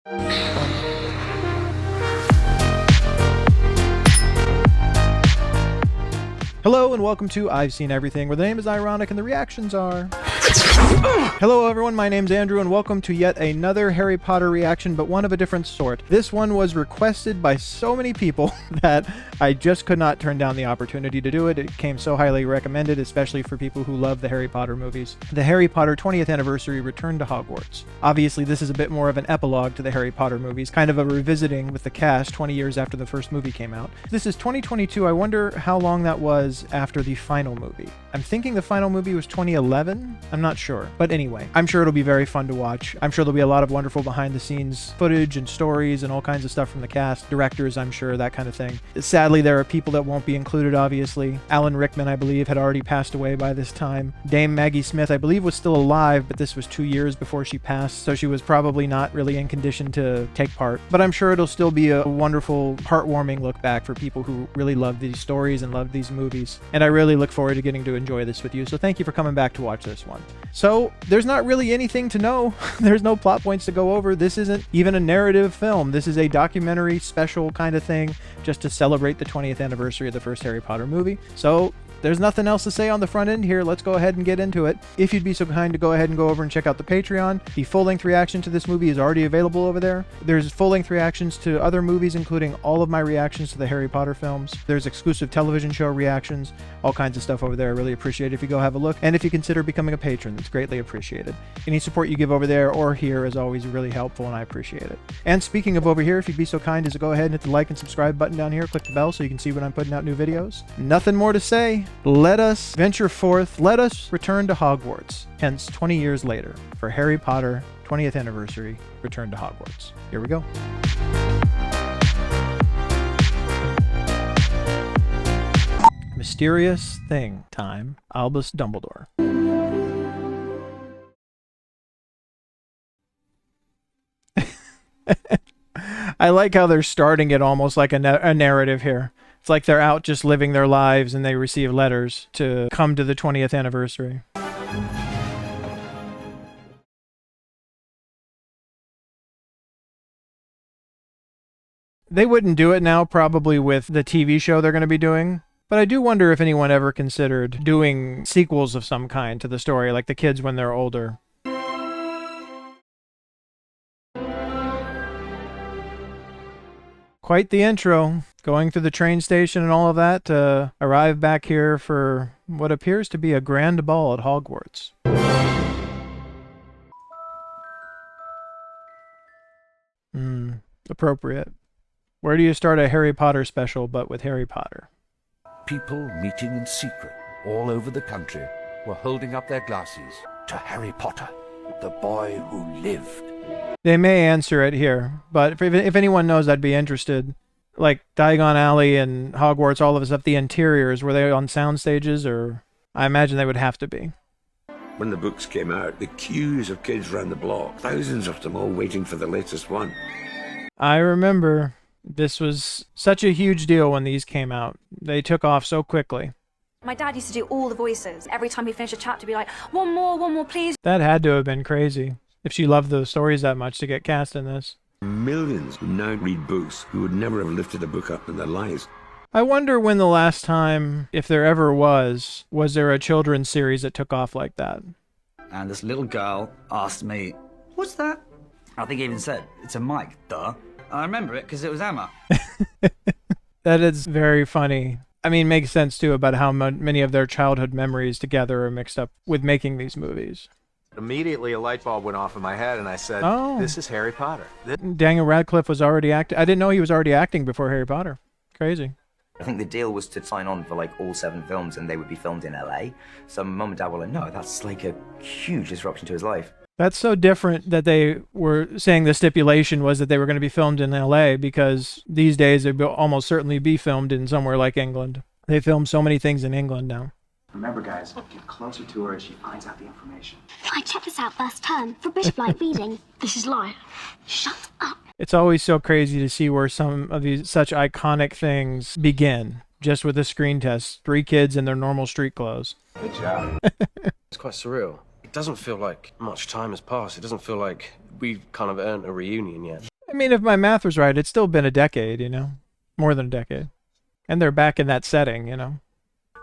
Hello and welcome to I've Seen Everything, where the name is ironic and the reactions are... Hello everyone, my name's Andrew and welcome to yet another Harry Potter reaction, but one of a different sort. This one was requested by so many people that I just could not turn down the opportunity to do it. It came so highly recommended, especially for people who love the Harry Potter movies. The Harry Potter 20th Anniversary Return to Hogwarts. Obviously, this is a bit more of an epilogue to the Harry Potter movies, kind of a revisiting with the cast 20 years after the first movie came out. This is 2022. I wonder how long that was after the final movie. I'm thinking the final movie was 2011? I'm not sure. But anyway, I'm sure it'll be very fun to watch. I'm sure there'll be a lot of wonderful behind-the-scenes footage and stories and all kinds of stuff from the cast, directors, I'm sure, that kind of thing. Sadly, there are people that won't be included, obviously. Alan Rickman, I believe, had already passed away by this time. Dame Maggie Smith, I believe, was still alive, but this was 2 years before she passed, so she was probably not really in condition to take part. But I'm sure it'll still be a wonderful, heartwarming look back for people who really love these stories and love these movies. And I really look forward to getting to enjoy this with you, so thank you for coming back to watch this one. So, there's not really anything to know. There's no plot points to go over. This isn't even a narrative film. This is a documentary special kind of thing, just to celebrate the 20th anniversary of the first Harry Potter movie. So, there's nothing else to say on the front end here. Let's go ahead and get into it. If you'd be so kind to go ahead and go over and check out the Patreon. The full-length reaction to this movie is already available over there. There's full-length reactions to other movies, including all of my reactions to the Harry Potter films. There's exclusive television show reactions, all kinds of stuff over there. I really appreciate it if you go have a look. And if you consider becoming a patron, it's greatly appreciated. Any support you give over there or here is always really helpful, and I appreciate it. And speaking of over here, if you'd be so kind as to go ahead and hit the like and subscribe button down here, click the bell so you can see when I'm putting out new videos. Nothing more to say. Let us venture forth. Let us return to Hogwarts, hence 20 years later, for Harry Potter 20th Anniversary Return to Hogwarts. Here we go. Mysterious thing time. Albus Dumbledore. I like how they're starting it almost like a narrative here. It's like they're out just living their lives and they receive letters to come to the 20th anniversary. They wouldn't do it now probably with the TV show they're going to be doing, but I do wonder if anyone ever considered doing sequels of some kind to the story, like the kids when they're older. Quite the intro, going through the train station and all of that to arrive back here for what appears to be a grand ball at Hogwarts. Appropriate. Where do you start a Harry Potter special but with Harry Potter? People meeting in secret all over the country were holding up their glasses to Harry Potter, the boy who lived. They may answer it here, but if anyone knows, I'd be interested. Like Diagon Alley and Hogwarts, all of us up the interiors, were they on sound stages, or I imagine they would have to be. When the books came out, the queues of kids round the block, thousands of them all waiting for the latest one. I remember this was such a huge deal when these came out. They took off so quickly. My dad used to do all the voices. Every time he finished a chapter, be like, one more, please. That had to have been crazy, if she loved those stories that much to get cast in this. Millions who now read books who would never have lifted a book up in their lives. I wonder when the last time, if there ever was there a children's series that took off like that? And this little girl asked me, "What's that?" I think I even said, "It's a mic, duh." I remember it because it was Emma. That is very funny. I mean, makes sense too about how many of their childhood memories together are mixed up with making these movies. Immediately a light bulb went off in my head and I said, This is Harry Potter. Daniel Radcliffe was already acting. I didn't know he was already acting before Harry Potter. Crazy. I think the deal was to sign on for like all 7 films and they would be filmed in LA. So mum and dad were like, no, that's like a huge disruption to his life. That's so different that they were saying the stipulation was that they were going to be filmed in LA, because these days they'd almost certainly be filmed in somewhere like England. They film so many things in England now. Remember, guys, get closer to her as she finds out the information. I checked this out first term for British Light reading. This is live. Shut up. It's always so crazy to see where some of these such iconic things begin, just with a screen test. 3 kids in their normal street clothes. Good job. It's quite surreal. doesn't feel like much time has passed. It doesn't feel like we've kind of earned a reunion yet. I mean, if my math was right, it's still been a decade, you know? More than a decade. And they're back in that setting, you know?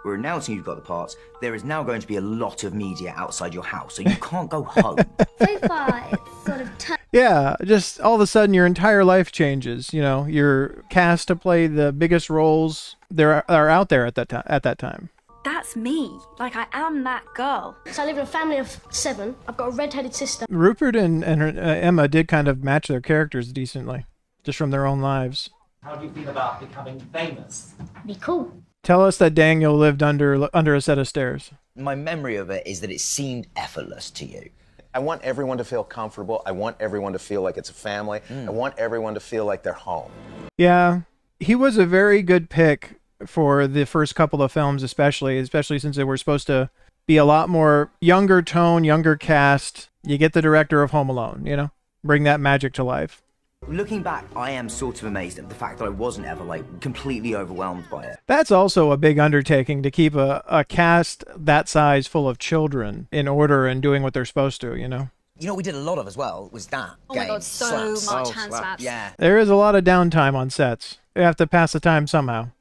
We're announcing you've got the parts. There is now going to be a lot of media outside your house, so you can't go home. So far, it's sort of Yeah, just all of a sudden your entire life changes, you know? You're cast to play the biggest roles there are out there at that time. That's me. Like, I am that girl. So I live in a family of 7. I've got a red-headed sister. Rupert and Emma did kind of match their characters decently, just from their own lives. How do you feel about becoming famous? Be cool. Tell us that Daniel lived under a set of stairs. My memory of it is that it seemed effortless to you. I want everyone to feel comfortable. I want everyone to feel like it's a family. I want everyone to feel like they're home. Yeah, he was a very good pick for the first couple of films, especially since they were supposed to be a lot more younger tone, younger cast. You get the director of Home Alone, you know? Bring that magic to life. Looking back, I am sort of amazed at the fact that I wasn't ever, like, completely overwhelmed by it. That's also a big undertaking to keep a cast that size full of children in order and doing what they're supposed to, you know? You know what we did a lot of as well was that Oh my god, so much hand slaps. Yeah. There is a lot of downtime on sets. You have to pass the time somehow.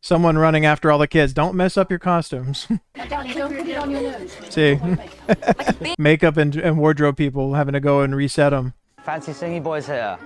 Someone running after all the kids. Don't mess up your costumes. See? Makeup and wardrobe people having to go and reset them. Fancy seeing you boys here.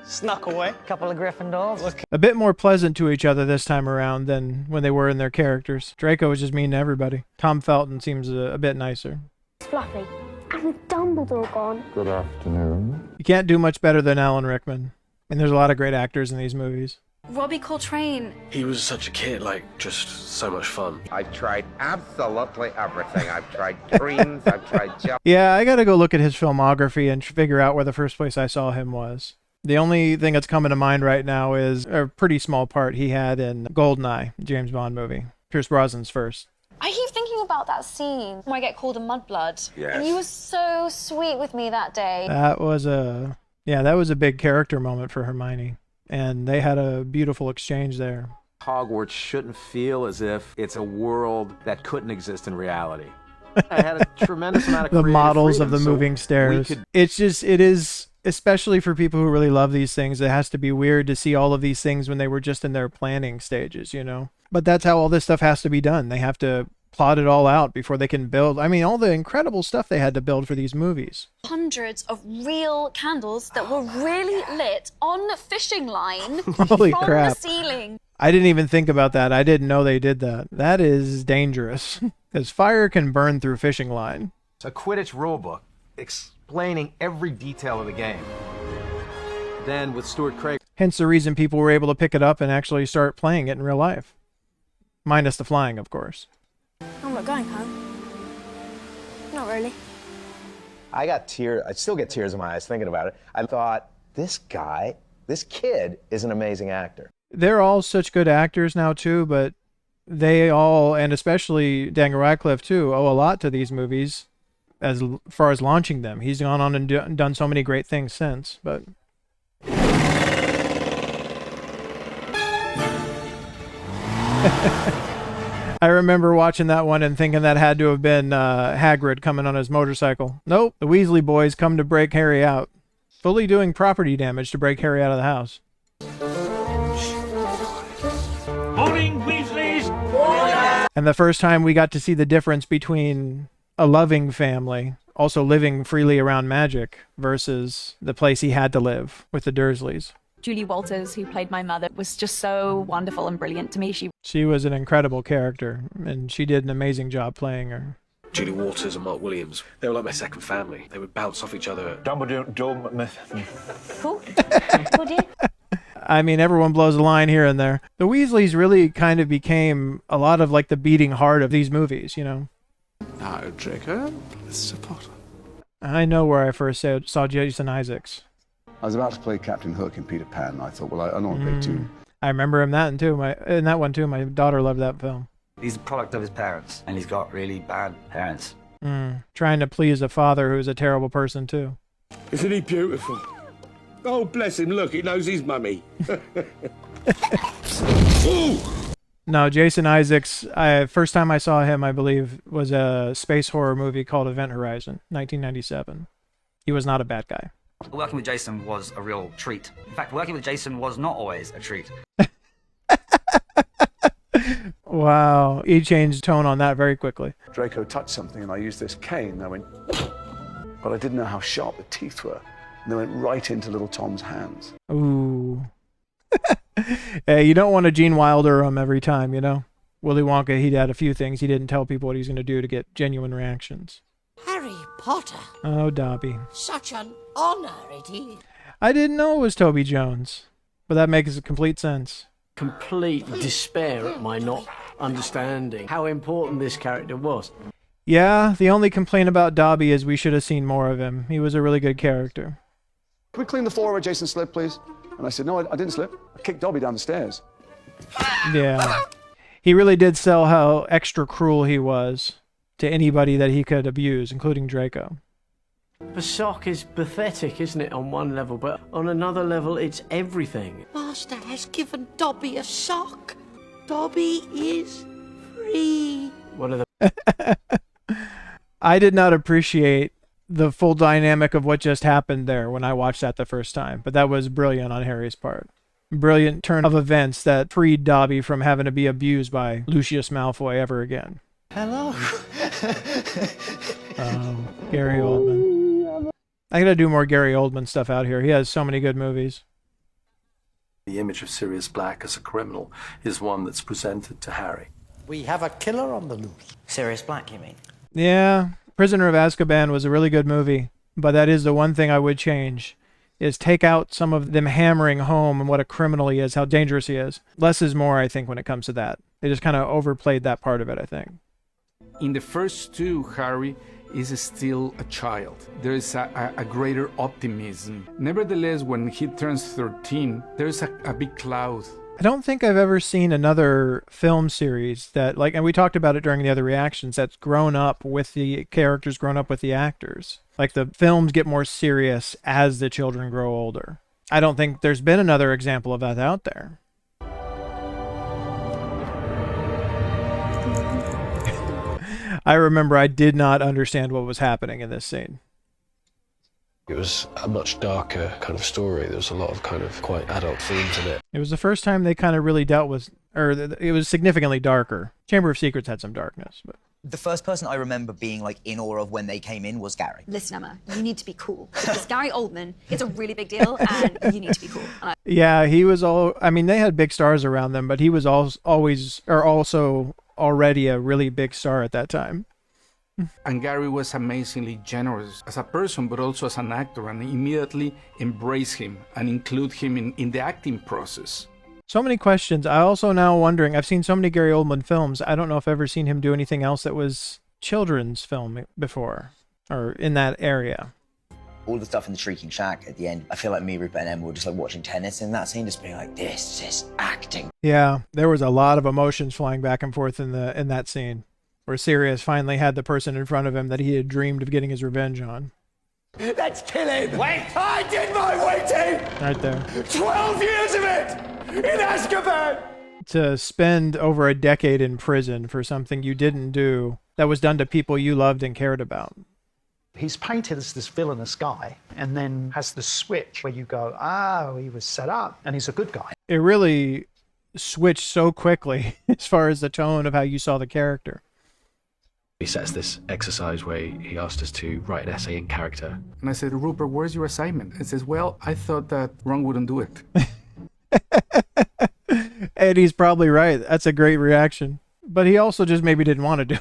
Snuck away. Couple of Gryffindors. A bit more pleasant to each other this time around than when they were in their characters. Draco was just mean to everybody. Tom Felton seems a bit nicer. Fluffy. And with Dumbledore gone. Good afternoon. You can't do much better than Alan Rickman. And there's a lot of great actors in these movies. Robbie Coltrane. He was such a kid, like, just so much fun. I've tried absolutely everything. I've tried dreams, I've tried jobs. Yeah, I gotta go look at his filmography and figure out where the first place I saw him was. The only thing that's coming to mind right now is a pretty small part he had in Goldeneye, James Bond movie. Pierce Brosnan's first. I keep thinking about that scene where I get called a mudblood. Yes. And you were so sweet with me that day. That was a big character moment for Hermione. And they had a beautiful exchange there. Hogwarts shouldn't feel as if it's a world that couldn't exist in reality. I had a tremendous amount of the creative models freedom, of the so moving stairs. It is, especially for people who really love these things, it has to be weird to see all of these things when they were just in their planning stages, you know? But that's how all this stuff has to be done. They have to plot it all out before they can build. I mean, all the incredible stuff they had to build for these movies. Hundreds of real candles that were really lit on a fishing line Holy from crap. the ceiling. I didn't even think about that. I didn't know they did that. That is dangerous, because fire can burn through fishing line. It's a Quidditch rulebook explaining every detail of the game. Then with Stuart Craig. Hence the reason people were able to pick it up and actually start playing it in real life. Minus the flying, of course. I'm not going home. Not really. I still get tears in my eyes thinking about it. I thought, this kid is an amazing actor. They're all such good actors now too, but they all, and especially Daniel Radcliffe too, owe a lot to these movies as far as launching them. He's gone on and done so many great things since, but... I remember watching that one and thinking that had to have been Hagrid coming on his motorcycle. Nope, the Weasley boys come to break Harry out. Fully doing property damage to break Harry out of the house. Morning, Weasleys! And the first time we got to see the difference between a loving family, also living freely around magic, versus the place he had to live with the Dursleys. Julie Walters, who played my mother, was just so wonderful and brilliant to me. She was an incredible character, and she did an amazing job playing her. Julie Walters and Mark Williams, they were like my second family. They would bounce off each other. I mean, everyone blows a line here and there. The Weasleys really kind of became a lot of like the beating heart of these movies, you know? Now, Draco, Mr. Potter. I know where I first saw Jason Isaacs. I was about to play Captain Hook in Peter Pan, and I thought, well, I don't want to play two. I remember him in that one too. My daughter loved that film. He's a product of his parents, and he's got really bad parents. Trying to please a father who's a terrible person too. Isn't he beautiful? Oh, bless him, look, he knows his mummy. Ooh! No, Jason Isaacs, first time I saw him, I believe, was a space horror movie called Event Horizon, 1997. He was not a bad guy. Working with Jason was a real treat. In fact, working with Jason was not always a treat. Wow, he changed tone on that very quickly. Draco touched something and I used this cane and I went, but I didn't know how sharp the teeth were. And they went right into little Tom's hands. Ooh. Hey, you don't want to Gene Wilder him every time, you know? Willy Wonka, he had a few things. He didn't tell people what he's going to do to get genuine reactions. Harry Potter. Oh, Dobby. Such an honor it is. I didn't know it was Toby Jones, but that makes complete sense. Complete despair at my not understanding how important this character was. Yeah, the only complaint about Dobby is we should have seen more of him. He was a really good character. Can we clean the floor where Jason slipped, please? And I said, no, I didn't slip. I kicked Dobby down the stairs. Yeah. He really did sell how extra cruel he was to anybody that he could abuse, including Draco. The sock is pathetic, isn't it, on one level, but on another level, it's everything. Master has given Dobby a sock. Dobby is free. What are the... I did not appreciate the full dynamic of what just happened there when I watched that the first time, but that was brilliant on Harry's part. Brilliant turn of events that freed Dobby from having to be abused by Lucius Malfoy ever again. Hello. Gary Oldman. I gotta do more Gary Oldman stuff out here. He has so many good movies. The image of Sirius Black as a criminal is one that's presented to Harry. We have a killer on the loose. Sirius Black, you mean? Yeah, Prisoner of Azkaban was a really good movie, but that is the one thing I would change, is take out some of them hammering home and what a criminal he is, how dangerous he is. Less is more, I think, when it comes to that. They just kind of overplayed that part of it, I think. In the first two, Harry is still a child. There is a greater optimism. Nevertheless, when he turns 13, there's a big cloud. I don't think I've ever seen another film series that, like, and we talked about it during the other reactions, that's grown up with the characters, grown up with the actors. Like, the films get more serious as the children grow older. I don't think there's been another example of that out there. I remember I did not understand what was happening in this scene. It was a much darker kind of story. There was a lot of kind of quite adult themes in it. It was the first time they kind of really dealt with, or it was significantly darker. Chamber of Secrets had some darkness, but... The first person I remember being like in awe of when they came in was Gary. Listen, Emma, you need to be cool. Because Gary Oldman, it's a really big deal, and you need to be cool. Yeah, he was I mean, they had big stars around them, but he was also already a really big star at that time. And Gary was amazingly generous as a person, but also as an actor, and immediately embrace him and include him in the acting process. So many questions. I also now wondering, I've seen so many Gary Oldman films, I don't know if I've ever seen him do anything else that was children's film before, or in that area. All the stuff in the Shrieking Shack at the end, I feel like me, Rupert, and Emma were just like watching tennis in that scene, just being like, this is acting. Yeah, there was a lot of emotions flying back and forth in that scene, where Sirius finally had the person in front of him that he had dreamed of getting his revenge on. Let's kill him! Wait! I did my waiting! Right there. 12 years of it! In Azkaban! To spend over a decade in prison for something you didn't do that was done to people you loved and cared about. He's painted as this villainous guy, and then has the switch where you go, oh, he was set up, and he's a good guy. It really switched so quickly as far as the tone of how you saw the character. He sets this exercise where he asked us to write an essay in character. And I said, Rupert, where's your assignment? He says, well, I thought that Ron wouldn't do it. And he's probably right. That's a great reaction. But he also just maybe didn't want to do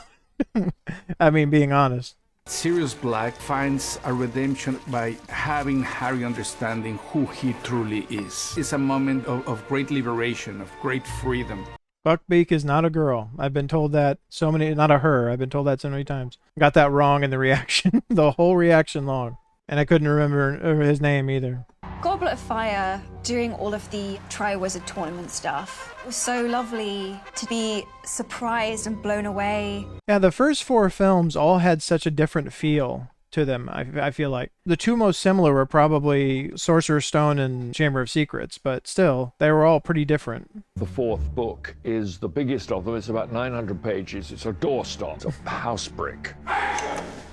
it. I mean, being honest. Sirius Black finds a redemption by having Harry understanding who he truly is. It's a moment of great liberation, of great freedom. Buckbeak is not a girl. I've been told that so many, not a her. I've been told that so many times. Got that wrong in the reaction, the whole reaction long. And I couldn't remember his name either. Goblet of Fire, doing all of the Triwizard Tournament stuff, it was so lovely to be surprised and blown away. Yeah, the first 4 films all had such a different feel to them, I feel like. The two most similar were probably Sorcerer's Stone and Chamber of Secrets, but still, they were all pretty different. The fourth book is the biggest of them. It's about 900 pages. It's a doorstop. It's a house brick.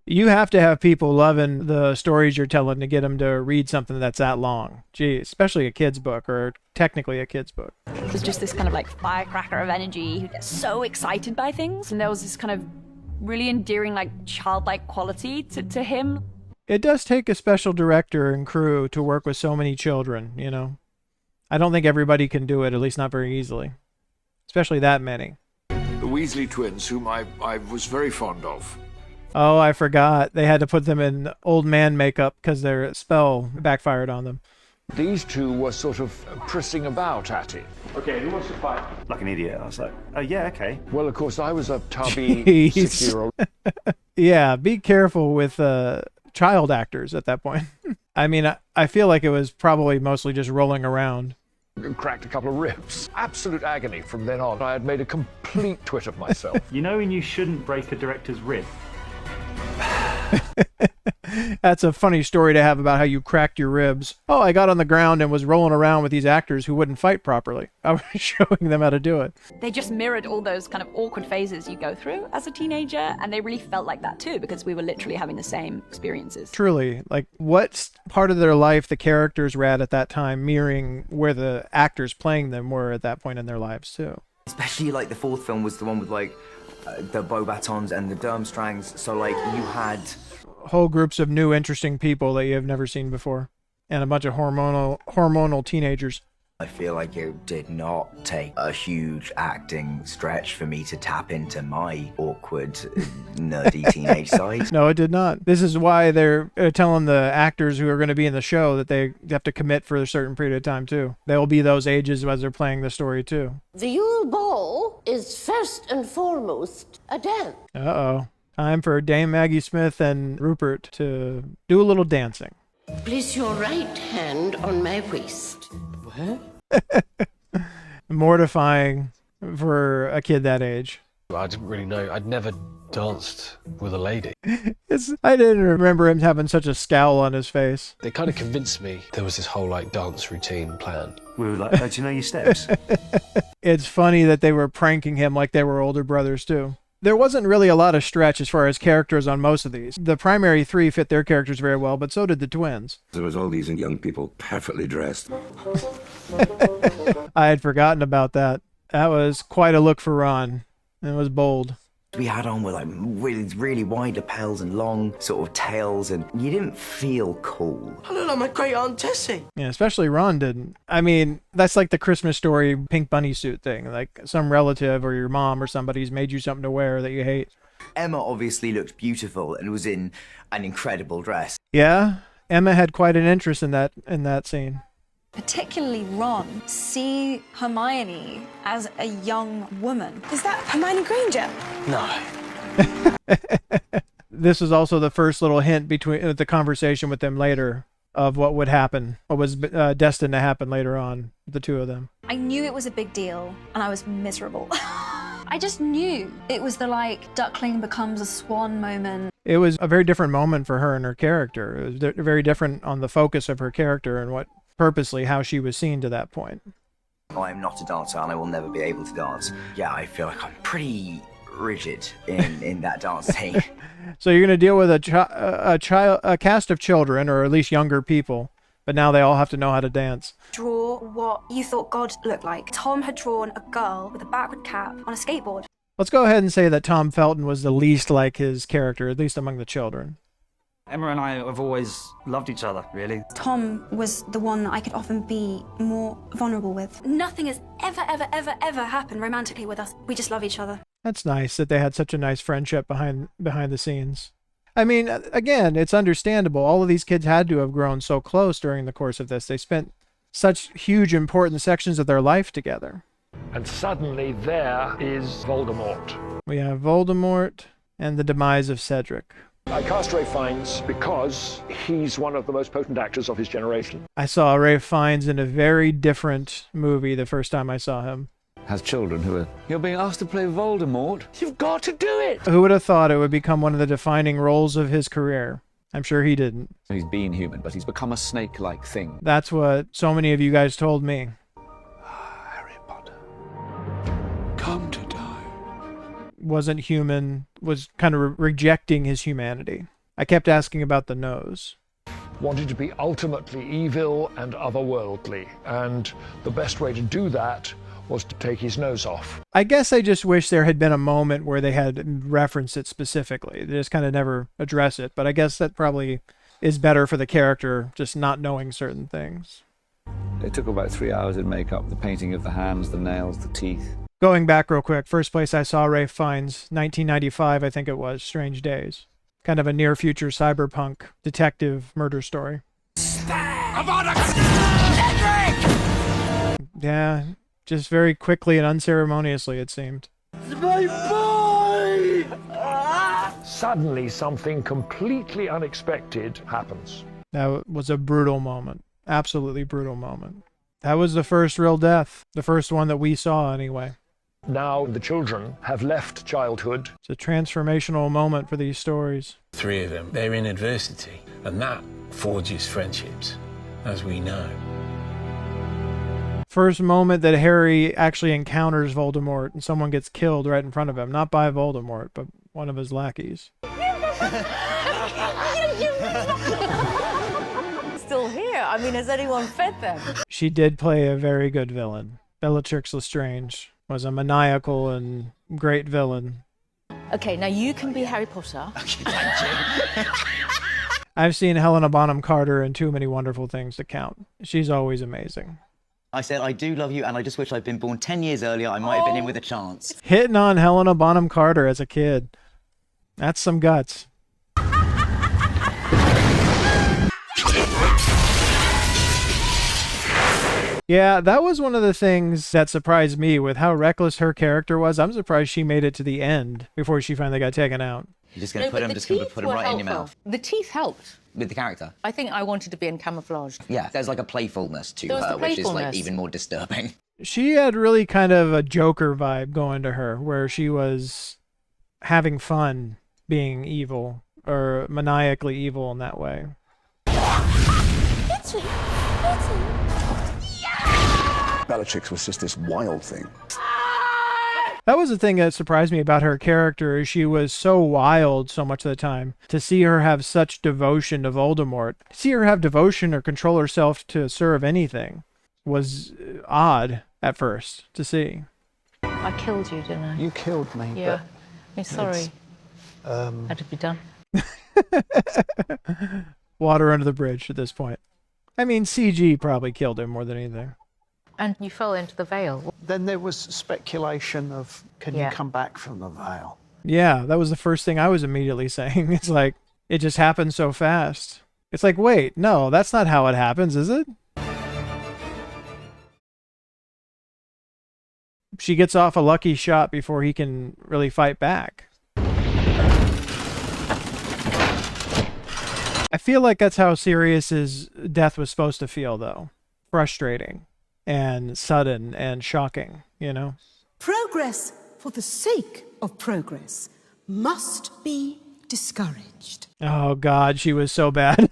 You have to have people loving the stories you're telling to get them to read something that's that long. Gee, especially a kid's book, or technically a kid's book. There's just this kind of like firecracker of energy who gets so excited by things. And there was this kind of really endearing, like childlike quality to him. It does take a special director and crew to work with so many children, you know. I don't think everybody can do it, at least not very easily. Especially that many. The Weasley twins, whom I was very fond of. Oh, I forgot. They had to put them in old man makeup because their spell backfired on them. These two were sort of pressing about at it. Okay, who wants to fight? Like an idiot. I was like, oh yeah, okay. Well, of course, I was a tubby 6-year-old. Yeah, be careful with child actors at that point. I mean, I feel like it was probably mostly just rolling around. Cracked a couple of ribs. Absolute agony from then on. I had made a complete twit of myself. You know when you shouldn't break a director's rib? That's a funny story to have about how you cracked your ribs. Oh, I got on the ground and was rolling around with these actors who wouldn't fight properly. I was showing them how to do it. They just mirrored all those kind of awkward phases you go through as a teenager, and they really felt like that too, because we were literally having the same experiences. Truly, like what part of their life the characters were at that time, mirroring where the actors playing them were at that point in their lives too. Especially like the fourth film was the one with like the bow batons and the Durmstrangs, so like you had whole groups of new interesting people that you have never seen before, and a bunch of hormonal teenagers. I feel like it did not take a huge acting stretch for me to tap into my awkward, nerdy teenage side. No, it did not. This is why they're telling the actors who are going to be in the show that they have to commit for a certain period of time too. They'll be those ages as they're playing the story too. The Yule Ball is first and foremost a dance. Uh-oh. Time for Dame Maggie Smith and Rupert to do a little dancing. Place your right hand on my waist. What? Mortifying for a kid that age. I didn't really know. I'd never danced with a lady. I didn't remember him having such a scowl on his face. They kind of convinced me there was this whole like dance routine plan. We were like, oh, do you know your steps? It's funny that they were pranking him like they were older brothers too. There wasn't really a lot of stretch as far as characters on most of these. The primary three fit their characters very well, but so did the twins. There was all these young people perfectly dressed. I had forgotten about that. That was quite a look for Ron. It was bold. We had on with like really, really wide lapels and long sort of tails, and you didn't feel cool. I look like my great aunt Tessie. Yeah, especially Ron didn't. I mean, that's like the Christmas Story pink bunny suit thing. Like some relative or your mom or somebody's made you something to wear that you hate. Emma obviously looked beautiful and was in an incredible dress. Yeah, Emma had quite an interest in that scene. Particularly Ron, see Hermione as a young woman. Is that Hermione Granger? No. This is also the first little hint between the conversation with them later of what would happen, what was destined to happen later on, the two of them. I knew it was a big deal, and I was miserable. I just knew it was the like duckling becomes a swan moment. It was a very different moment for her and her character. It was very different on the focus of her character and what purposely how she was seen to that point. I'm not a dancer and I will never be able to dance. Yeah, I feel like I'm pretty rigid in that dance scene. So you're going to deal with a cast of children, or at least younger people, but now they all have to know how to dance. Draw what you thought God looked like. Tom had drawn a girl with a backward cap on a skateboard. Let's go ahead and say that Tom Felton was the least like his character, at least among the children. Emma and I have always loved each other, really. Tom was the one that I could often be more vulnerable with. Nothing has ever happened romantically with us. We just love each other. That's nice that they had such a nice friendship behind the scenes. I mean, again, it's understandable. All of these kids had to have grown so close during the course of this. They spent such huge, important sections of their life together. And suddenly there is Voldemort. We have Voldemort and the demise of Cedric. I cast Ralph Fiennes because he's one of the most potent actors of his generation. I saw Ralph Fiennes in a very different movie the first time I saw him. Has children who are... You're being asked to play Voldemort? You've got to do it! Who would have thought it would become one of the defining roles of his career? I'm sure he didn't. He's been human, but he's become a snake-like thing. That's what so many of you guys told me. Come to die. Wasn't human, was kind of rejecting his humanity. I kept asking about the nose. Wanted to be ultimately evil and otherworldly, and the best way to do that was to take his nose off. I guess I just wish there had been a moment where they had referenced it specifically. They just kind of never address it, but I guess that probably is better for the character, just not knowing certain things. It took about 3 hours in makeup, the painting of the hands, the nails, the teeth. Going back real quick, first place I saw Ralph Fiennes, 1995, I think it was, Strange Days. Kind of a near-future cyberpunk detective murder story. Yeah, just very quickly and unceremoniously, it seemed. My boy! Suddenly, something completely unexpected happens. That was a brutal moment. Absolutely brutal moment. That was the first real death. The first one that we saw, anyway. Now the children have left childhood. It's a transformational moment for these stories. 3 of them, they're in adversity, and that forges friendships, as we know. First moment that Harry actually encounters Voldemort and someone gets killed right in front of him. Not by Voldemort, but one of his lackeys. Still here. I mean, has anyone fed them? She did play a very good villain. Bellatrix Lestrange was a maniacal and great villain. Okay, now you can be Harry Potter. Okay, thank you. I've seen Helena Bonham Carter in Too Many Wonderful Things to count. She's always amazing. I said, I do love you, and I just wish I'd been born 10 years earlier. I might have been in with a chance. Hitting on Helena Bonham Carter as a kid. That's some guts. Yeah, that was one of the things that surprised me with how reckless her character was. I'm surprised she made it to the end before she finally got taken out. You're just going to put him right in your mouth. The teeth helped. With the character? I think I wanted to be in camouflage. Yeah, there's like a playfulness to her, which is like even more disturbing. She had really kind of a Joker vibe going to her, where she was having fun being evil, or maniacally evil in that way. Bellatrix was just this wild thing. That was the thing that surprised me about her character, is she was so wild so much of the time. To see her have such devotion to Voldemort, see her have devotion or control herself to serve anything, was odd at first to see. I killed you, didn't I? You killed me. Yeah. I'm sorry. Had to be done. Water under the bridge at this point. I mean, CG probably killed him more than anything. And you fell into the veil. Then there was speculation of, can you come back from the veil? Yeah, that was the first thing I was immediately saying. It's like, it just happened so fast. It's like, wait, no, that's not how it happens, is it? She gets off a lucky shot before he can really fight back. I feel like that's how Sirius's death was supposed to feel, though. Frustrating and sudden and shocking, you know? Progress for the sake of progress must be discouraged. Oh God, she was so bad.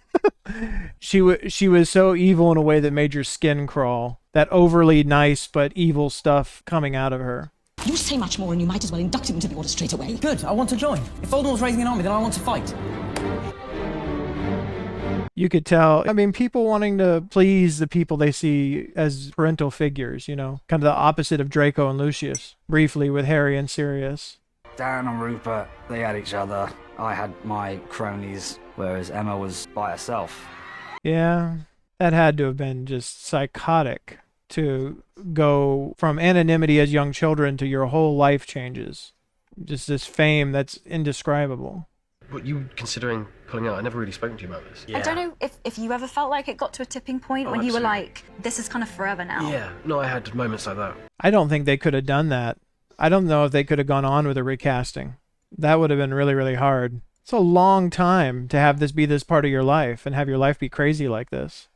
she was so evil in a way that made your skin crawl. That overly nice but evil stuff coming out of her. You say much more and you might as well induct him into the order straight away. Good, I want to join. If Voldemort's raising an army, then I want to fight. You could tell, I mean, people wanting to please the people they see as parental figures, you know, kind of the opposite of Draco and Lucius, briefly with Harry and Sirius. Dan and Rupert, they had each other. I had my cronies, whereas Emma was by herself. Yeah, that had to have been just psychotic to go from anonymity as young children to your whole life changes. Just this fame that's indescribable. What, you considering pulling out? I never really spoken to you about this. I don't know if you ever felt like it got to a tipping point when you were like, this is kind of forever now. Yeah, no, I had moments like that. I don't think they could have done that. I don't know if they could have gone on with a recasting. That would have been really, really hard. It's a long time to have this be this part of your life and have your life be crazy like this.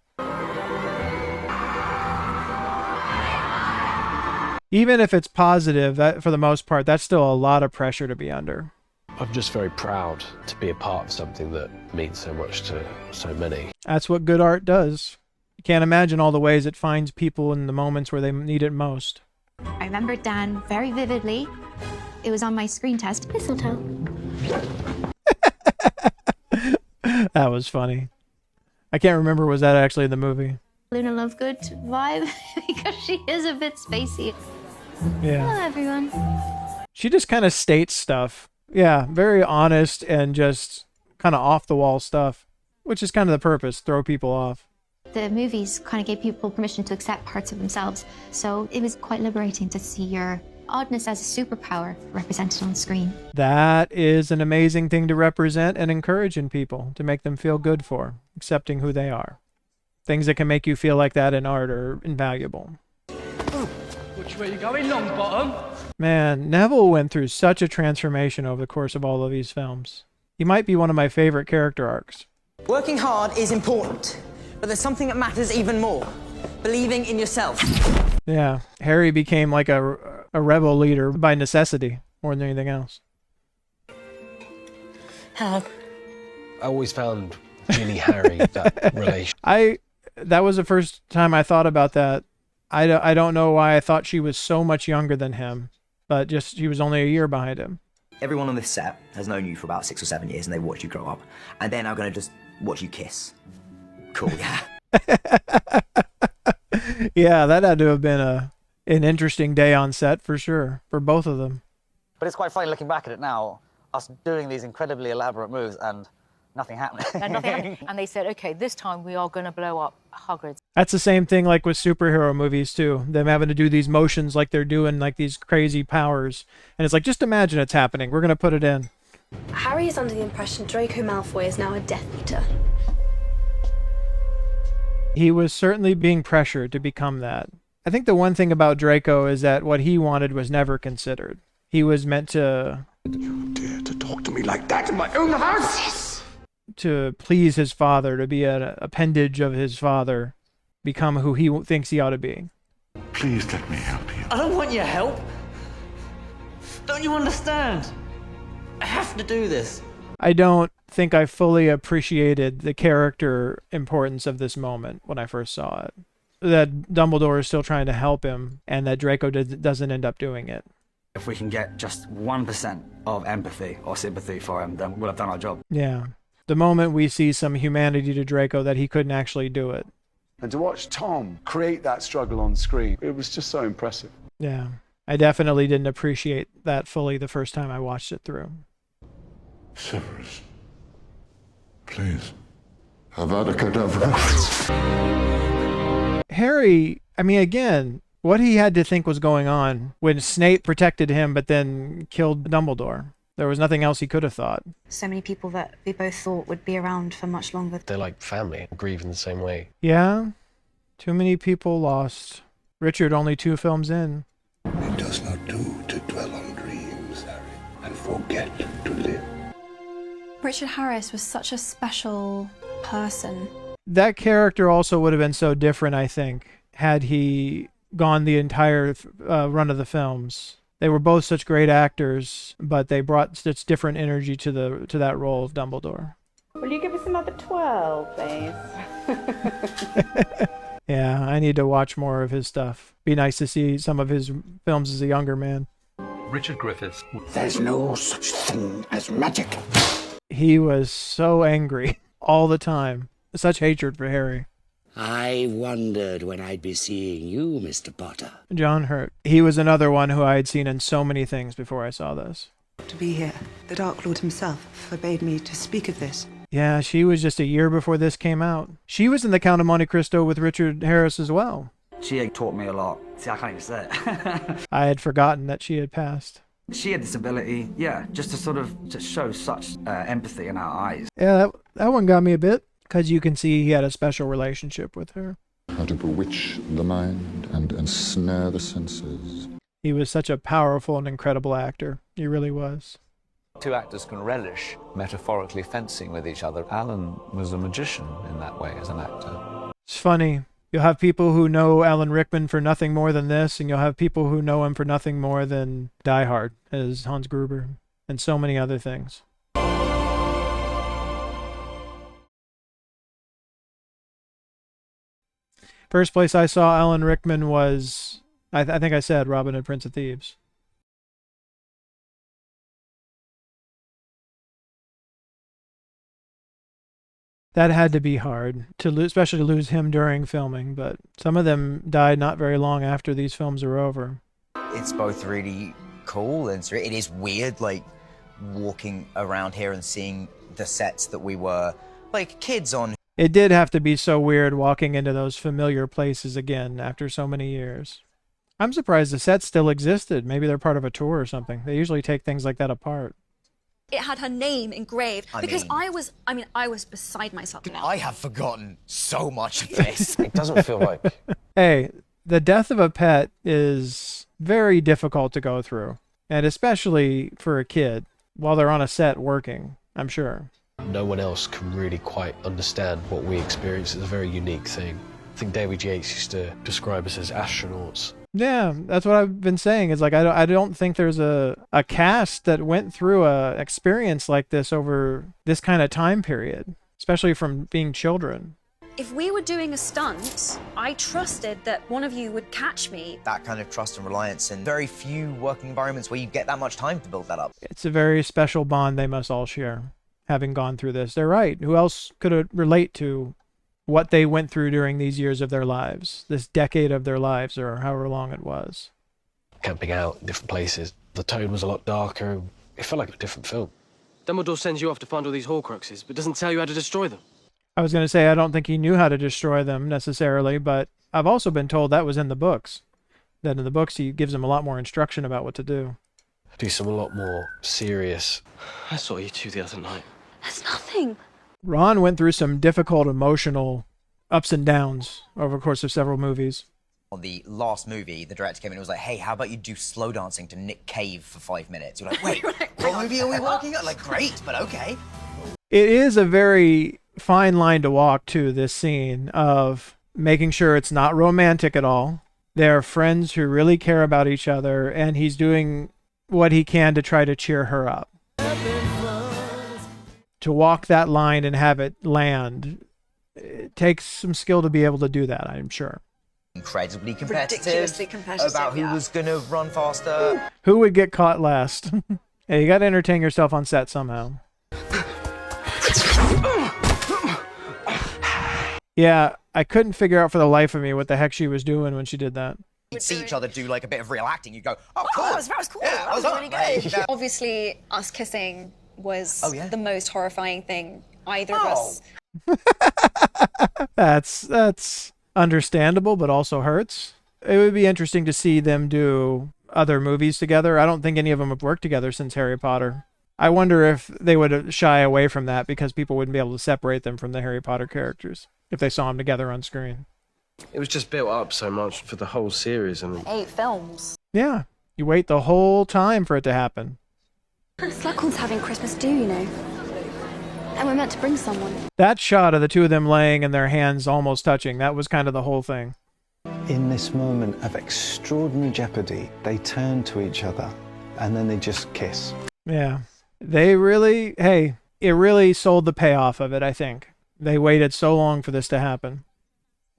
Even if it's positive, that for the most part, that's still a lot of pressure to be under. I'm just very proud to be a part of something that means so much to so many. That's what good art does. You can't imagine all the ways it finds people in the moments where they need it most. I remember Dan very vividly. It was on my screen test. Mistletoe. That was funny. I can't remember, was that actually in the movie? Luna Lovegood vibe because she is a bit spacey. Yeah. Hello, everyone. She just kind of states stuff. Yeah, very honest and just kind of off the wall stuff, which is kind of the purpose, throw people off. The movies kind of gave people permission to accept parts of themselves, so it was quite liberating to see your oddness as a superpower represented on screen. That is an amazing thing to represent and encourage in people, to make them feel good for, accepting who they are. Things that can make you feel like that in art are invaluable. Which way you going, Longbottom? Man, Neville went through such a transformation over the course of all of these films. He might be one of my favorite character arcs. Working hard is important, but there's something that matters even more. Believing in yourself. Yeah, Harry became like a rebel leader by necessity more than anything else. Hello. I always found Ginny Harry, that relation. That was the first time I thought about that. I don't know why I thought she was so much younger than him, but just she was only a year behind him. Everyone on this set has known you for about 6 or 7 years and they watched you grow up. And they're now going to just watch you kiss. Cool, yeah. Yeah, that had to have been an interesting day on set for sure, for both of them. But it's quite funny looking back at it now, us doing these incredibly elaborate moves and nothing happening. And nothing happened. And they said, okay, this time we are going to blow up Hogwarts. That's the same thing like with superhero movies too. Them having to do these motions like they're doing like these crazy powers. And it's like, just imagine it's happening. We're going to put it in. Harry is under the impression Draco Malfoy is now a Death Eater. He was certainly being pressured to become that. I think the one thing about Draco is that what he wanted was never considered. He was meant to... You dare to talk to me like that in my own house? To please his father, to be an appendage of his father, become who he thinks he ought to be. Please let me help you. I don't want your help. Don't you understand? I have to do this. I don't think I fully appreciated the character importance of this moment when I first saw it. That Dumbledore is still trying to help him, and that Draco doesn't end up doing it. If we can get just 1% of empathy or sympathy for him, then we'll have done our job. Yeah. The moment we see some humanity to Draco that he couldn't actually do it. And to watch Tom create that struggle on screen, it was just so impressive. Yeah. I definitely didn't appreciate that fully the first time I watched it through. Severus, please. Avada Kedavra. Harry, I mean, again, what he had to think was going on when Snape protected him but then killed Dumbledore. There was nothing else he could have thought. So many people that we both thought would be around for much longer. They're like family, grieve in the same way. Yeah, too many people lost. Richard, only 2 films in. It does not do to dwell on dreams, Harry, and forget to live. Richard Harris was such a special person. That character also would have been so different, I think, had he gone the entire run of the films. They were both such great actors, but they brought such different energy to that role of Dumbledore. Will you give us another 12, please? Yeah, I need to watch more of his stuff. Be nice to see some of his films as a younger man. Richard Griffiths. There's no such thing as magic. He was so angry all the time. Such hatred for Harry. I wondered when I'd be seeing you, Mr. Potter. John Hurt. He was another one who I had seen in so many things before I saw this. To be here, the Dark Lord himself forbade me to speak of this. Yeah, she was just a year before this came out. She was in The Count of Monte Cristo with Richard Harris as well. She taught me a lot. See, I can't even say it. I had forgotten that she had passed. She had this ability, yeah, just to sort of to show such empathy in our eyes. Yeah, that one got me a bit, because you can see he had a special relationship with her. How to bewitch the mind and ensnare the senses. He was such a powerful and incredible actor. He really was. 2 actors can relish metaphorically fencing with each other. Alan was a magician in that way as an actor. It's funny. You'll have people who know Alan Rickman for nothing more than this, and you'll have people who know him for nothing more than Die Hard as Hans Gruber. and so many other things. First place I saw Alan Rickman was, I think I said, Robin Hood, Prince of Thieves. That had to be hard, especially to lose him during filming, but some of them died not very long after these films are over. It's both really cool and it is weird, like, walking around here and seeing the sets that we were, like, kids on. It did have to be so weird walking into those familiar places again after so many years. I'm surprised the sets still existed. Maybe they're part of a tour or something. They usually take things like that apart. It had her name engraved because I was beside myself now. I have forgotten so much of this. It doesn't feel like... Hey, the death of a pet is very difficult to go through, and especially for a kid while they're on a set working, I'm sure. No one else can really quite understand what we experience. It's a very unique thing. I think David Yates used to describe us as astronauts. Yeah, that's what I've been saying. Is like I don't think there's a cast that went through a experience like this over this kind of time period, especially from being children. If we were doing a stunt, I trusted that one of you would catch me. That kind of trust and reliance, and very few working environments where you get that much time to build that up. It's a very special bond they must all share, having gone through this. They're right. Who else could relate to what they went through during these years of their lives, this decade of their lives, or however long it was? Camping out in different places. The tone was a lot darker. It felt like a different film. Dumbledore sends you off to find all these Horcruxes, but doesn't tell you how to destroy them. I was going to say, I don't think he knew how to destroy them necessarily, but I've also been told that was in the books. That in the books, he gives them a lot more instruction about what to do. Do some a lot more serious. I saw you two the other night. That's nothing. Ron went through some difficult emotional ups and downs over the course of several movies. On the last movie, the director came in and was like, hey, how about you do slow dancing to Nick Cave for 5 minutes? You're like, wait, what movie are we working on? Like, great, but okay. It is a very fine line to walk, too, this scene of making sure it's not romantic at all. They're friends who really care about each other, and he's doing what he can to try to cheer her up. To walk that line and have it land, it takes some skill to be able to do that, I'm sure. Incredibly competitive. Ridiculously competitive, about who was going to run faster. Who would get caught last? Hey, you got to entertain yourself on set somehow. Yeah, I couldn't figure out for the life of me what the heck she was doing when she did that. You'd see each other do like a bit of real acting. You go, oh, cool. That was cool. Yeah, that was really good. Yeah. Obviously, us kissing was the most horrifying thing either of us. That's understandable, but also hurts. It would be interesting to see them do other movies together. I don't think any of them have worked together since Harry Potter. I wonder if they would shy away from that because people wouldn't be able to separate them from the Harry Potter characters if they saw them together on screen. It was just built up so much for the whole series. And 8 films. Yeah, you wait the whole time for it to happen. Slughorn's having Christmas do, you know. And we're meant to bring someone. That shot of the two of them laying and their hands almost touching, that was kind of the whole thing. In this moment of extraordinary jeopardy, they turn to each other and then they just kiss. Yeah. They really, hey, it really sold the payoff of it, I think. They waited so long for this to happen.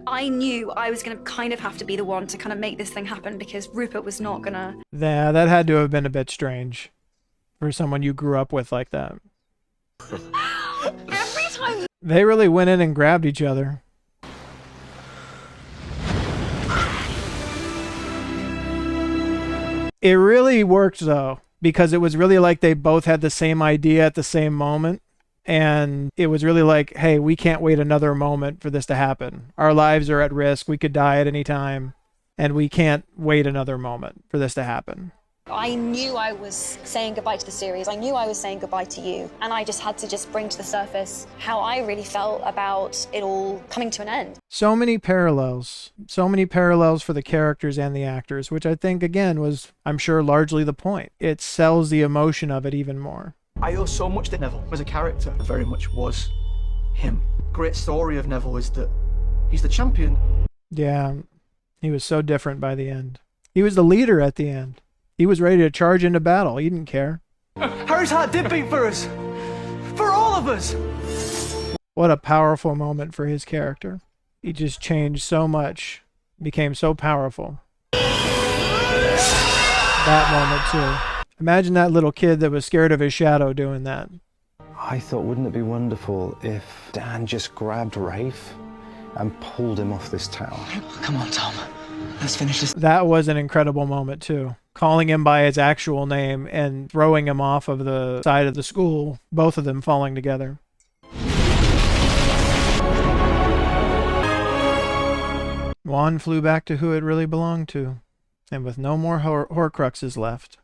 I knew I was going to kind of have to be the one to kind of make this thing happen because Rupert was not going to... Yeah, that had to have been a bit strange for someone you grew up with like that. Every time... They really went in and grabbed each other. It really worked, though, because it was really like they both had the same idea at the same moment. And it was really like, hey, we can't wait another moment for this to happen. Our lives are at risk. We could die at any time. And we can't wait another moment for this to happen. I knew I was saying goodbye to the series. I knew I was saying goodbye to you. And I just had to just bring to the surface how I really felt about it all coming to an end. So many parallels. So many parallels for the characters and the actors, which I think, again, was, I'm sure, largely the point. It sells the emotion of it even more. I owe so much to Neville as a character. It very much was him. Great story of Neville is that he's the champion. Yeah, he was so different by the end. He was the leader at the end. He was ready to charge into battle. He didn't care. Harry Harry's heart did beat for us. For all of us. What a powerful moment for his character. He just changed so much, became so powerful. That moment too. Imagine that little kid that was scared of his shadow doing that. I thought, wouldn't it be wonderful if Dan just grabbed Rafe and pulled him off this tower? Come on, Tom. Let's finish this. That was an incredible moment too. Calling him by his actual name and throwing him off of the side of the school, both of them falling together. Wand flew back to who it really belonged to, and with no more Horcruxes left.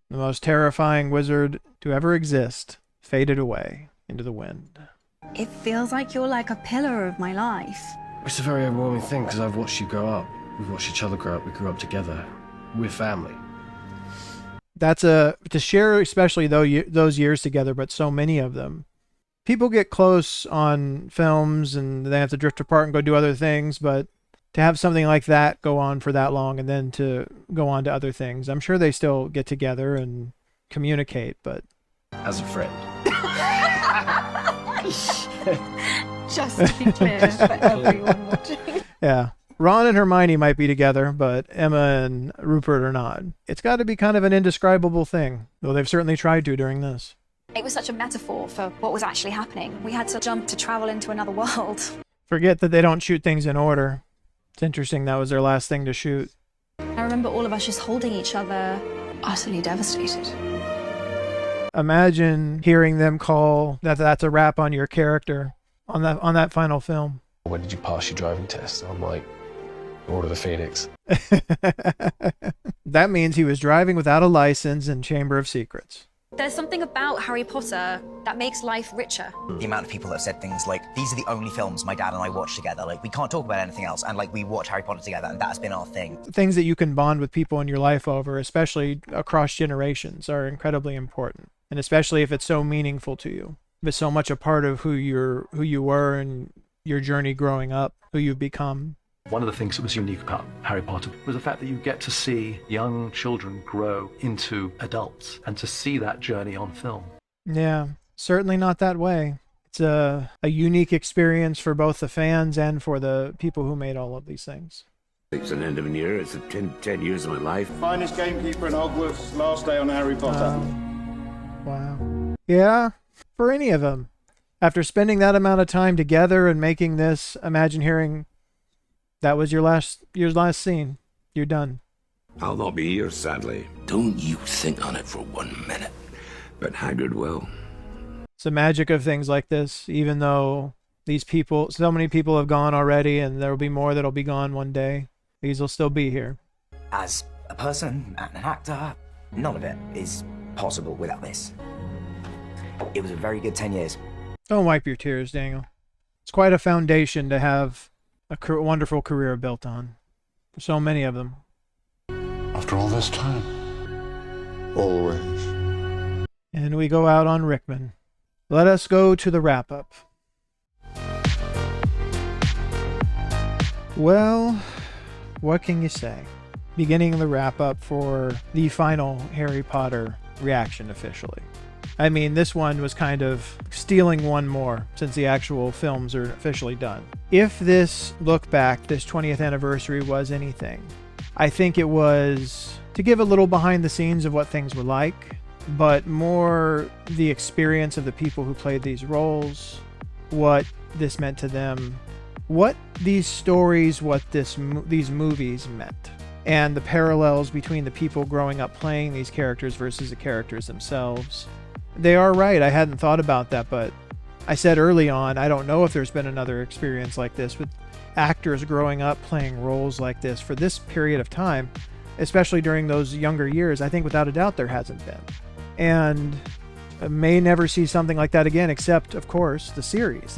The most terrifying wizard to ever exist faded away into the wind. It feels like you're like a pillar of my life. It's a very overwhelming thing because I've watched you grow up. We've watched each other grow up. We grew up together. We're family. That's to share, especially those years together, but so many of them. People get close on films and they have to drift apart and go do other things, but to have something like that go on for that long and then to go on to other things, I'm sure they still get together and communicate, but... As a friend. Just to be clear for everyone watching. Yeah. Ron and Hermione might be together, but Emma and Rupert are not. It's got to be kind of an indescribable thing, though they've certainly tried to during this. It was such a metaphor for what was actually happening. We had to jump to travel into another world. Forget that they don't shoot things in order. It's interesting that was their last thing to shoot. I remember all of us just holding each other, utterly devastated. Imagine hearing them call that's a wrap on your character on that final film. When did you pass your driving test? I'm like, Order of the Phoenix. That means he was driving without a license in Chamber of Secrets. There's something about Harry Potter that makes life richer. The amount of people that have said things like, these are the only films my dad and I watch together. Like, we can't talk about anything else. And like, we watch Harry Potter together and that's been our thing. Things that you can bond with people in your life over, especially across generations, are incredibly important. And especially if it's so meaningful to you. If it's so much a part of who you were and your journey growing up, who you've become. One of the things that was unique about Harry Potter was the fact that you get to see young children grow into adults and to see that journey on film. Yeah, certainly not that way. It's a unique experience for both the fans and for the people who made all of these things. It's an end of an era. It's 10 years of my life. Finest gamekeeper in Hogwarts, last day on Harry Potter. Wow. Yeah, for any of them. After spending that amount of time together and making this, imagine hearing that was your last scene. You're done. I'll not be here, sadly. Don't you think on it for 1 minute. But Hagrid will. It's the magic of things like this, even though so many people have gone already and there will be more that'll be gone one day. These will still be here. As a person and an actor, none of it is possible without this. It was a very good 10 years. Don't wipe your tears, Daniel. It's quite a foundation to have a wonderful career built on. For so many of them. After all this time. Always. And we go out on Rickman. Let us go to the wrap-up. Well, what can you say? Beginning the wrap-up for the final Harry Potter reaction officially. I mean, this one was kind of stealing one more since the actual films are officially done. If this look back, this 20th anniversary was anything, I think it was to give a little behind the scenes of what things were like, but more the experience of the people who played these roles, what this meant to them, what these stories, what these movies meant, and the parallels between the people growing up playing these characters versus the characters themselves. They are right. I hadn't thought about that, but I said early on, I don't know if there's been another experience like this with actors growing up playing roles like this for this period of time, especially during those younger years. I think without a doubt there hasn't been. And I may never see something like that again, except, of course, the series.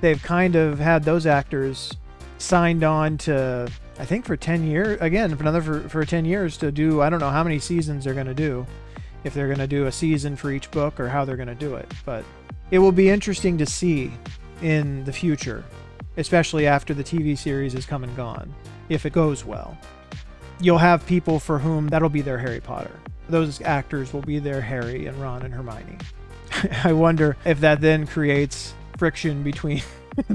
They've kind of had those actors signed on to, I think for 10 years, again, for 10 years to do, I don't know how many seasons they're going to do. If they're going to do a season for each book or how they're going to do it. But it will be interesting to see in the future, especially after the TV series has come and gone, if it goes well. you'll have people for whom that'll be their Harry Potter. Those actors will be their Harry and Ron and Hermione. I wonder if that then creates friction between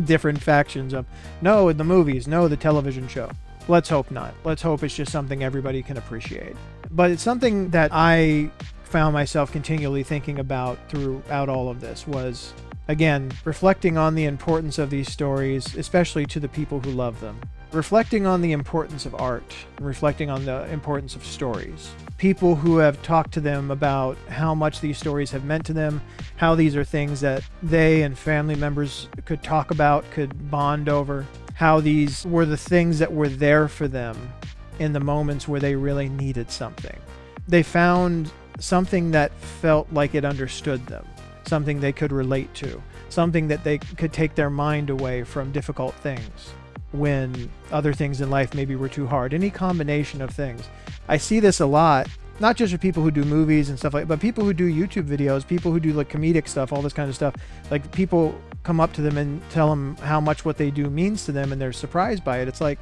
different factions of, no, the movies, no, the television show. Let's hope not. Let's hope it's just something everybody can appreciate. But it's something that I found myself continually thinking about throughout all of this was, again, reflecting on the importance of these stories, especially to the people who love them. Reflecting on the importance of art, reflecting on the importance of stories. People who have talked to them about how much these stories have meant to them, how these are things that they and family members could talk about, could bond over, how these were the things that were there for them in the moments where they really needed something. They found something that felt like it understood them, something they could relate to, something that they could take their mind away from difficult things when other things in life maybe were too hard. Any combination of things. I see this a lot, not just for people who do movies and stuff like that, but people who do YouTube videos, people who do like comedic stuff, all this kind of stuff. Like people come up to them and tell them how much what they do means to them, and they're surprised by it. It's like,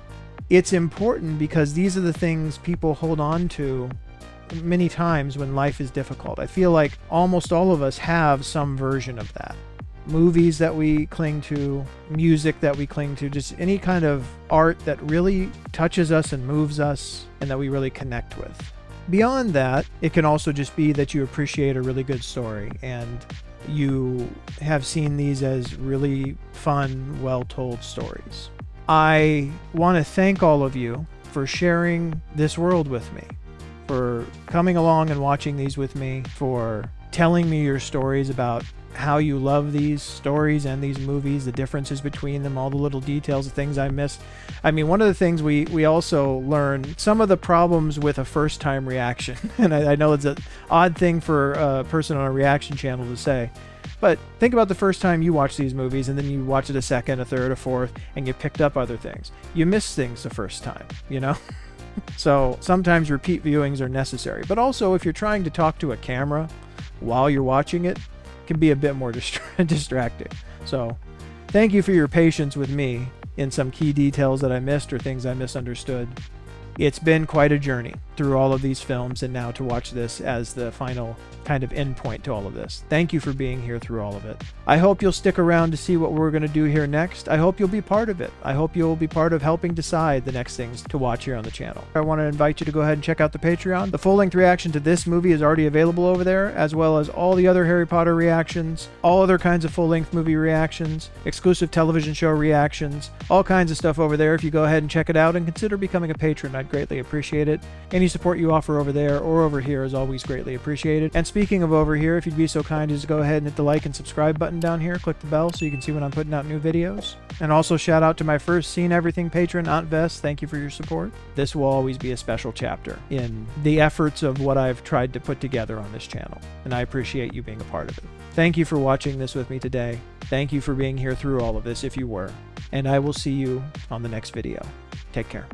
it's important because these are the things people hold on to many times when life is difficult. I feel like almost all of us have some version of that. Movies that we cling to, music that we cling to, just any kind of art that really touches us and moves us and that we really connect with. Beyond that, it can also just be that you appreciate a really good story and you have seen these as really fun, well-told stories. I want to thank all of you for sharing this world with me, for coming along and watching these with me, for telling me your stories about how you love these stories and these movies, the differences between them, all the little details, the things I missed. I mean, one of the things we also learned, some of the problems with a first-time reaction, and I know it's an odd thing for a person on a reaction channel to say, but think about the first time you watch these movies and then you watch it a second, a third, a fourth, and you picked up other things. You miss things the first time, you know? So sometimes repeat viewings are necessary. But also, if you're trying to talk to a camera while you're watching it, can be a bit more distracting. So thank you for your patience with me in some key details that I missed or things I misunderstood. It's been quite a journey through all of these films and now to watch this as the final kind of endpoint to all of this. Thank you for being here through all of it. I hope you'll stick around to see what we're going to do here next. I hope you'll be part of it. I hope you'll be part of helping decide the next things to watch here on the channel. I want to invite you to go ahead and check out the Patreon. The full-length reaction to this movie is already available over there, as well as all the other Harry Potter reactions, all other kinds of full-length movie reactions, exclusive television show reactions, all kinds of stuff over there. If you go ahead and check it out and consider becoming a patron, I'd greatly appreciate it. Any support you offer over there or over here is always greatly appreciated. And speaking of over here, if you'd be so kind as to go ahead and hit the like and subscribe button down here, click the bell so you can see when I'm putting out new videos. And also shout out to my first Seen Everything patron, Aunt Vess. Thank you for your support. This will always be a special chapter in the efforts of what I've tried to put together on this channel, and I appreciate you being a part of it. Thank you for watching this with me today. Thank you for being here through all of this if you were, and I will see you on the next video. Take care.